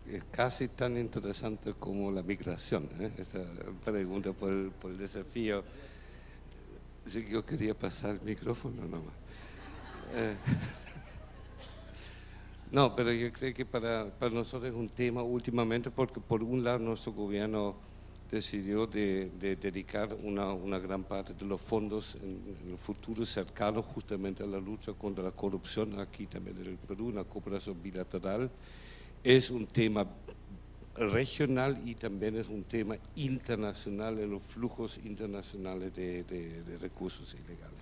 Es casi tan interesante como la migración, esta pregunta por el desafío. Sí, yo quería pasar el micrófono nomás. No, pero yo creo que para nosotros es un tema últimamente, porque por un lado nuestro gobierno decidió de dedicar una gran parte de los fondos en el futuro cercano justamente a la lucha contra la corrupción, aquí también en el Perú, una cooperación bilateral. Es un tema regional y también es un tema internacional en los flujos internacionales de recursos ilegales.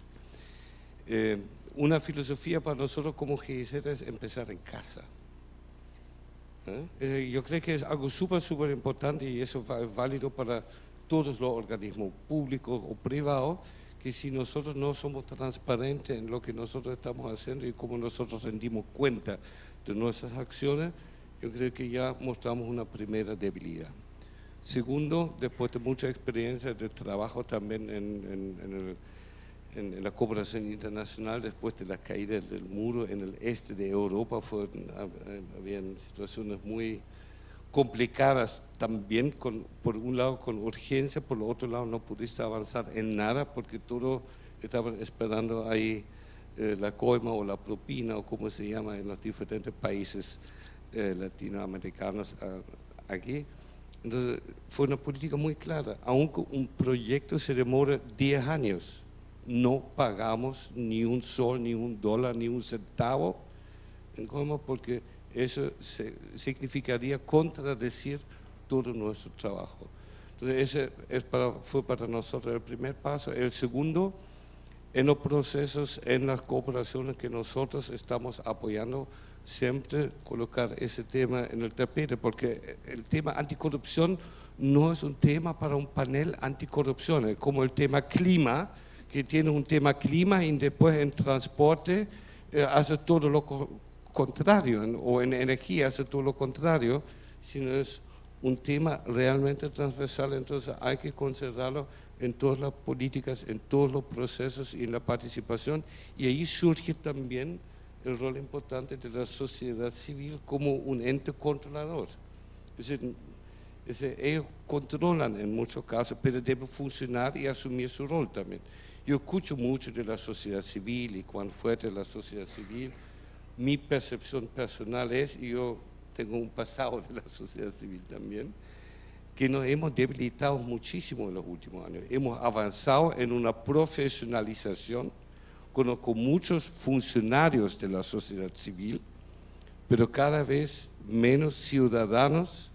Una filosofía para nosotros como GIZ es empezar en casa. Yo creo que es algo súper importante y eso es válido para todos los organismos públicos o privados, que si nosotros no somos transparentes en lo que nosotros estamos haciendo y cómo nosotros rendimos cuenta de nuestras acciones, yo creo que ya mostramos una primera debilidad. Segundo, después de mucha experiencia de trabajo también en la cooperación internacional, después de la caída del muro en el este de Europa, habían situaciones muy complicadas también, por un lado con urgencia, por el otro lado no pudiste avanzar en nada porque todos estaban esperando ahí la coima o la propina o como se llama en los diferentes países latinoamericanos aquí. Entonces fue una política muy clara, aunque un proyecto se demora 10 años, no pagamos ni un sol, ni un dólar, ni un centavo en coima porque eso significaría contradecir todo nuestro trabajo. Entonces ese fue para nosotros el primer paso. El segundo, en los procesos, en las cooperaciones que nosotros estamos apoyando, siempre colocar ese tema en el tapete, porque el tema anticorrupción no es un tema para un panel anticorrupción, es como el tema clima, que tiene un tema clima y después en transporte hace todo lo contrario, o en energía hace todo lo contrario, sino es un tema realmente transversal, entonces hay que considerarlo en todas las políticas, en todos los procesos y en la participación, y ahí surge también el rol importante de la sociedad civil como un ente controlador. Es decir, ellos controlan en muchos casos, pero deben funcionar y asumir su rol también. Yo escucho mucho de la sociedad civil y cuán fuerte es la sociedad civil. Mi percepción personal es, y yo tengo un pasado de la sociedad civil también, que nos hemos debilitado muchísimo en los últimos años. Hemos avanzado en una profesionalización. Conozco muchos funcionarios de la sociedad civil, pero cada vez menos ciudadanos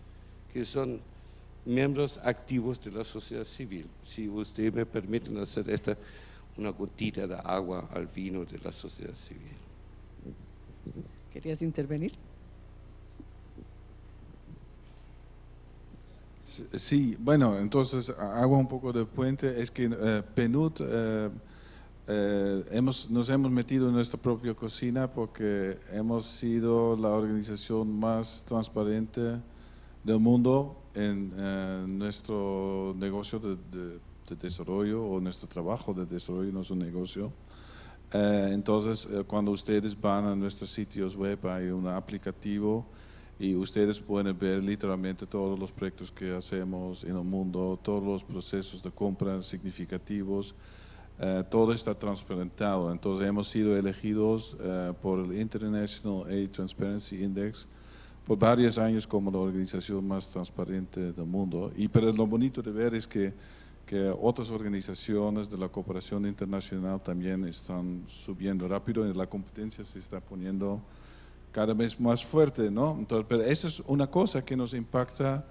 que son miembros activos de la sociedad civil. Si ustedes me permiten hacer una gotita de agua al vino de la sociedad civil. ¿Querías intervenir? Sí, bueno, entonces hago un poco de puente. Es que PNUD nos hemos metido en nuestra propia cocina porque hemos sido la organización más transparente del mundo en nuestro negocio de desarrollo, o nuestro trabajo de desarrollo, no es un negocio. Entonces, cuando ustedes van a nuestros sitios web hay un aplicativo y ustedes pueden ver literalmente todos los proyectos que hacemos en el mundo, todos los procesos de compra significativos, todo está transparentado. Entonces hemos sido elegidos por el International Aid Transparency Index por varios años como la organización más transparente del mundo. Pero lo bonito de ver es que otras organizaciones de la cooperación internacional también están subiendo rápido y la competencia se está poniendo cada vez más fuerte, ¿no? Entonces, pero esa es una cosa que nos impacta,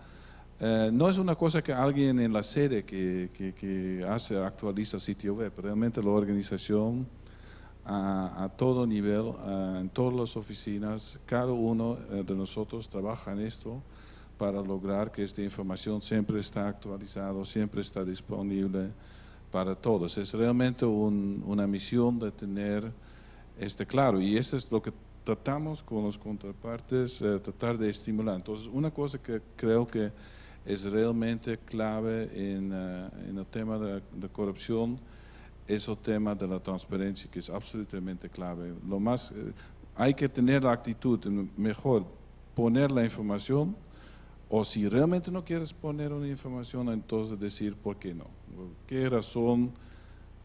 no es una cosa que alguien en la sede que actualiza el sitio web, realmente la organización a todo nivel, en todas las oficinas, cada uno de nosotros trabaja en esto para lograr que esta información siempre está actualizada, siempre está disponible para todos. Es realmente una misión de tener claro, y eso es lo que tratamos con los contrapartes, tratar de estimular. Entonces, una cosa que creo que es realmente clave en el tema de corrupción es el tema de la transparencia, que es absolutamente clave. Hay que tener la actitud, mejor poner la información, o si realmente no quieres poner una información, entonces decir por qué no. ¿Qué razón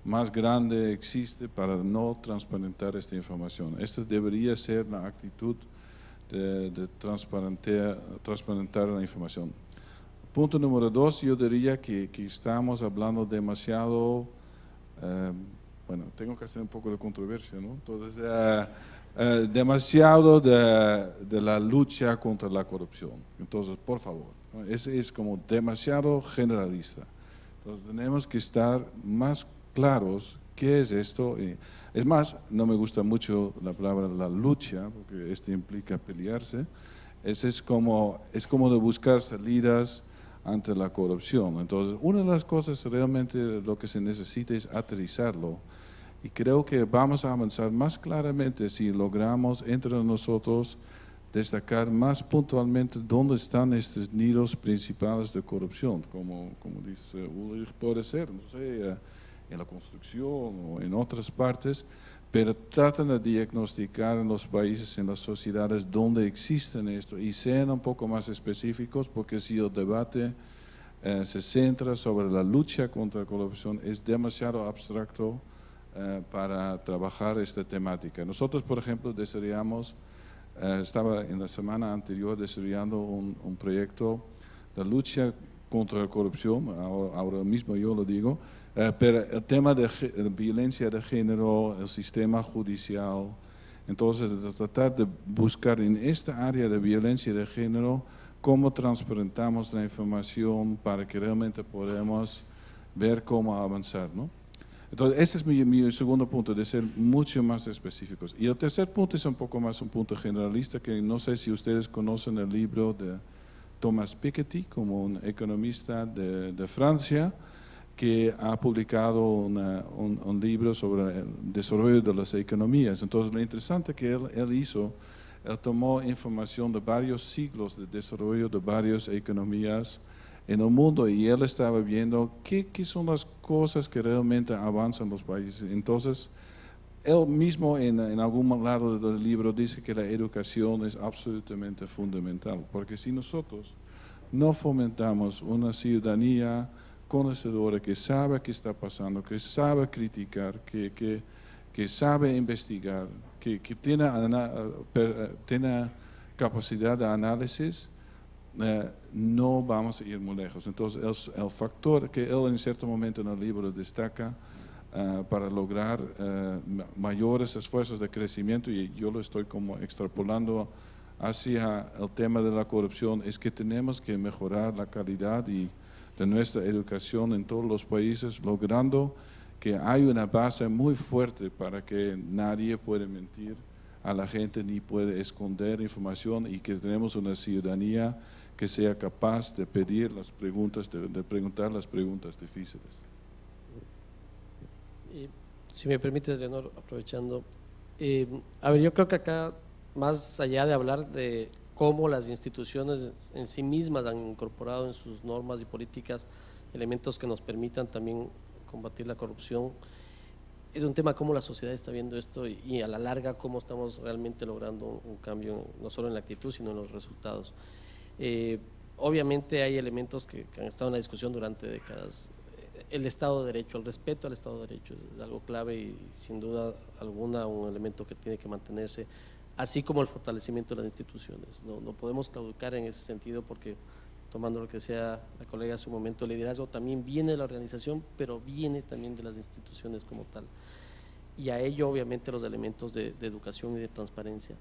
más grande existe para no transparentar esta información? Esta debería ser la actitud de transparentar la información. Punto número 2, yo diría que estamos hablando demasiado, bueno, tengo que hacer un poco de controversia, ¿no? Entonces, demasiado de la lucha contra la corrupción. Entonces, por favor, ¿no? Ese es como demasiado generalista. Entonces, tenemos que estar más claros qué es esto. Es más, no me gusta mucho la palabra la lucha, porque esto implica pelearse. Es como de buscar salidas ante la corrupción. Entonces, una de las cosas realmente lo que se necesita es aterrizarlo. Y creo que vamos a avanzar más claramente si logramos entre nosotros destacar más puntualmente dónde están estos nidos principales de corrupción, como dice Ulrich, puede ser, no sé, en la construcción o en otras partes, pero tratan de diagnosticar en los países, en las sociedades donde existen esto y sean un poco más específicos, porque si el debate se centra sobre la lucha contra la corrupción es demasiado abstracto para trabajar esta temática. Nosotros, por ejemplo, desarrollamos, estaba en la semana anterior desarrollando un proyecto de lucha contra la corrupción, ahora mismo yo lo digo, pero el tema de violencia de género, el sistema judicial, entonces de tratar de buscar en esta área de violencia de género cómo transparentamos la información para que realmente podamos ver cómo avanzar, ¿no? Entonces, ese es mi segundo punto, de ser mucho más específicos. Y el tercer punto es un poco más un punto generalista, que no sé si ustedes conocen el libro de Thomas Piketty, como un economista de Francia, que ha publicado un libro sobre el desarrollo de las economías. Entonces, lo interesante que él hizo, él tomó información de varios siglos de desarrollo de varias economías en el mundo y él estaba viendo qué son las cosas que realmente avanzan los países. Entonces, él mismo en algún lado del libro dice que la educación es absolutamente fundamental, porque si nosotros no fomentamos una ciudadanía conocedora que sabe qué está pasando, que sabe criticar, que sabe investigar, que tiene capacidad de análisis, no vamos a ir muy lejos. Entonces, el factor que él en cierto momento en el libro destaca para lograr mayores esfuerzos de crecimiento, y yo lo estoy como extrapolando hacia el tema de la corrupción, es que tenemos que mejorar la calidad de nuestra educación en todos los países, logrando que hay una base muy fuerte para que nadie pueda mentir a la gente ni puede esconder información, y que tenemos una ciudadanía que sea capaz de pedir las preguntas, de preguntar las preguntas difíciles. Y, si me permites, Leonor, aprovechando, a ver, yo creo que acá, más allá de hablar de cómo las instituciones en sí mismas han incorporado en sus normas y políticas elementos que nos permitan también combatir la corrupción, es un tema cómo la sociedad está viendo esto y a la larga cómo estamos realmente logrando un cambio, no solo en la actitud, sino en los resultados. Obviamente hay elementos que han estado en la discusión durante décadas. El Estado de Derecho, el respeto al Estado de Derecho es algo clave y sin duda alguna un elemento que tiene que mantenerse, así como el fortalecimiento de las instituciones. No podemos claudicar en ese sentido porque, tomando lo que decía la colega hace un momento, el liderazgo también viene de la organización, pero viene también de las instituciones como tal. Y a ello obviamente los elementos de educación y de transparencia.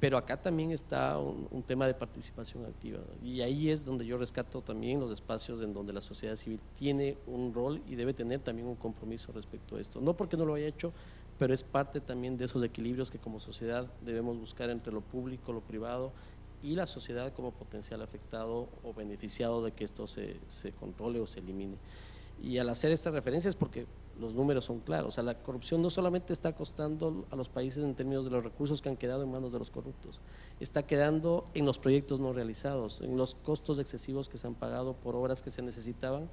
Pero acá también está un tema de participación activa y ahí es donde yo rescato también los espacios en donde la sociedad civil tiene un rol y debe tener también un compromiso respecto a esto. No porque no lo haya hecho, pero es parte también de esos equilibrios que como sociedad debemos buscar entre lo público, lo privado y la sociedad como potencial afectado o beneficiado de que esto se controle o se elimine. Y al hacer esta referencia es porque los números son claros, o sea, la corrupción no solamente está costando a los países en términos de los recursos que han quedado en manos de los corruptos, está quedando en los proyectos no realizados, en los costos excesivos que se han pagado por obras que se necesitaban,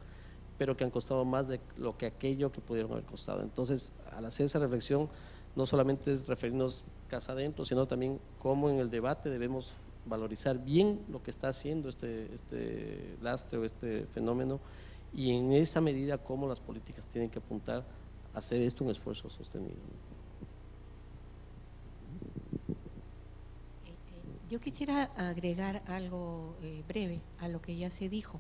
pero que han costado más de lo que aquello que pudieron haber costado. Entonces, al hacer esa reflexión, no solamente es referirnos casa adentro, sino también cómo en el debate debemos valorizar bien lo que está haciendo este lastre o este fenómeno, y en esa medida cómo las políticas tienen que apuntar a hacer esto un esfuerzo sostenido. Yo quisiera agregar algo breve a lo que ya se dijo.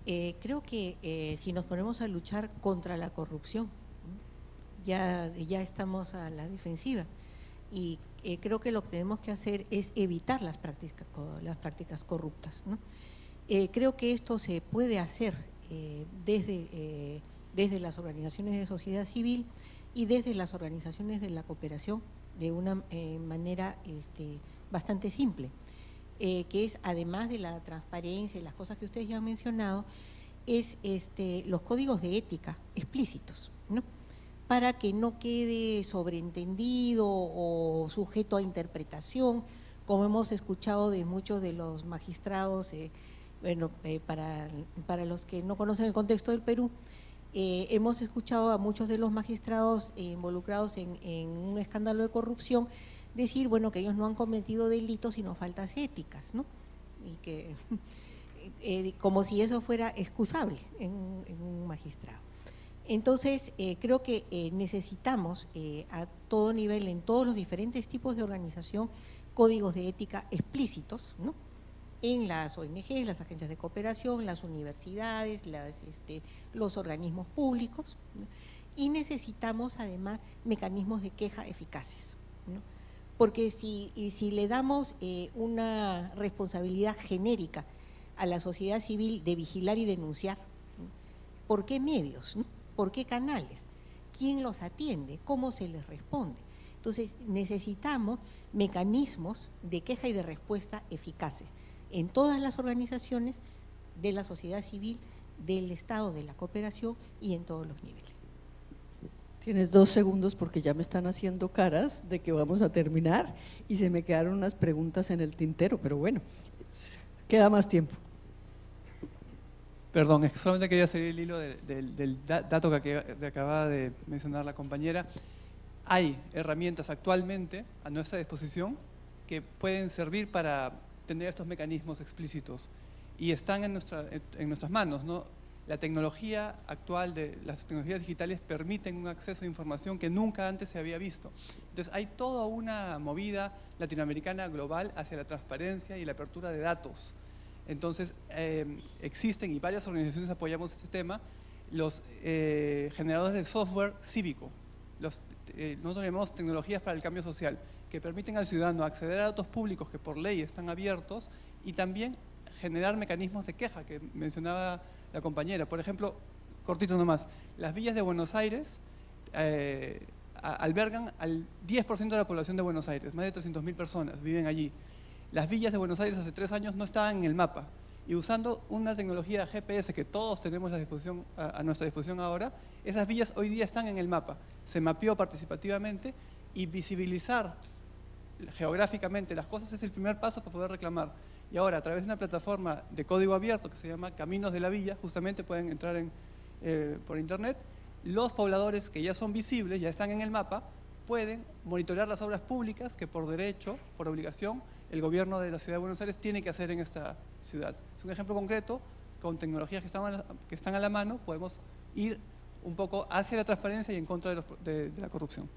Creo que si nos ponemos a luchar contra la corrupción, ya estamos a la defensiva y creo que lo que tenemos que hacer es evitar las prácticas corruptas, ¿no? Creo que esto se puede hacer desde las organizaciones de sociedad civil y desde las organizaciones de la cooperación de una manera bastante simple, que es, además de la transparencia y las cosas que ustedes ya han mencionado, es los códigos de ética explícitos, ¿no? Para que no quede sobreentendido o sujeto a interpretación, como hemos escuchado de muchos de los magistrados. Bueno, para los que no conocen el contexto del Perú, hemos escuchado a muchos de los magistrados involucrados en un escándalo de corrupción decir, bueno, que ellos no han cometido delitos sino faltas éticas, ¿no? Y que como si eso fuera excusable en un magistrado. Entonces, creo que necesitamos a todo nivel, en todos los diferentes tipos de organización, códigos de ética explícitos, ¿no? En las ONG, las agencias de cooperación, las universidades, los organismos públicos, ¿no? Y necesitamos además mecanismos de queja eficaces, ¿no? Porque si le damos una responsabilidad genérica a la sociedad civil de vigilar y denunciar, ¿no? ¿Por qué medios? ¿No? ¿Por qué canales? ¿Quién los atiende? ¿Cómo se les responde? Entonces necesitamos mecanismos de queja y de respuesta eficaces en todas las organizaciones de la sociedad civil, del Estado, de la cooperación y en todos los niveles. Tienes 2 segundos porque ya me están haciendo caras de que vamos a terminar y se me quedaron unas preguntas en el tintero, pero bueno, queda más tiempo. Perdón, es que solamente quería seguir el hilo del dato que acaba de mencionar la compañera. Hay herramientas actualmente a nuestra disposición que pueden servir para tener estos mecanismos explícitos y están en nuestras manos, ¿no? La tecnología actual, las tecnologías digitales permiten un acceso a información que nunca antes se había visto. Entonces hay toda una movida latinoamericana global hacia la transparencia y la apertura de datos. Entonces existen, y varias organizaciones apoyamos este tema, los generadores de software cívico. Nosotros llamamos tecnologías para el cambio social, que permiten al ciudadano acceder a datos públicos que por ley están abiertos y también generar mecanismos de queja que mencionaba la compañera. Por ejemplo, cortito nomás, las villas de Buenos Aires albergan al 10% de la población de Buenos Aires, más de 300.000 personas viven allí. Las villas de Buenos Aires hace 3 años no estaban en el mapa y usando una tecnología GPS que todos tenemos a nuestra disposición ahora, esas villas hoy día están en el mapa. Se mapeó participativamente y visibilizar geográficamente las cosas es el primer paso para poder reclamar. Y ahora, a través de una plataforma de código abierto que se llama Caminos de la Villa, justamente pueden entrar por internet los pobladores que ya son visibles, ya están en el mapa, pueden monitorear las obras públicas que por derecho, por obligación, el gobierno de la Ciudad de Buenos Aires tiene que hacer en esta ciudad. Es un ejemplo concreto, con tecnologías que están a la mano, podemos ir un poco hacia la transparencia y en contra de la corrupción.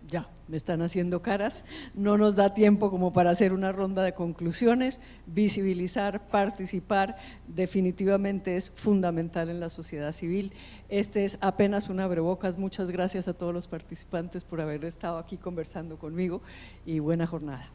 Ya, me están haciendo caras, no nos da tiempo como para hacer una ronda de conclusiones. Visibilizar, participar, definitivamente es fundamental en la sociedad civil. Este es apenas un abrebocas. Muchas gracias a todos los participantes por haber estado aquí conversando conmigo y buena jornada.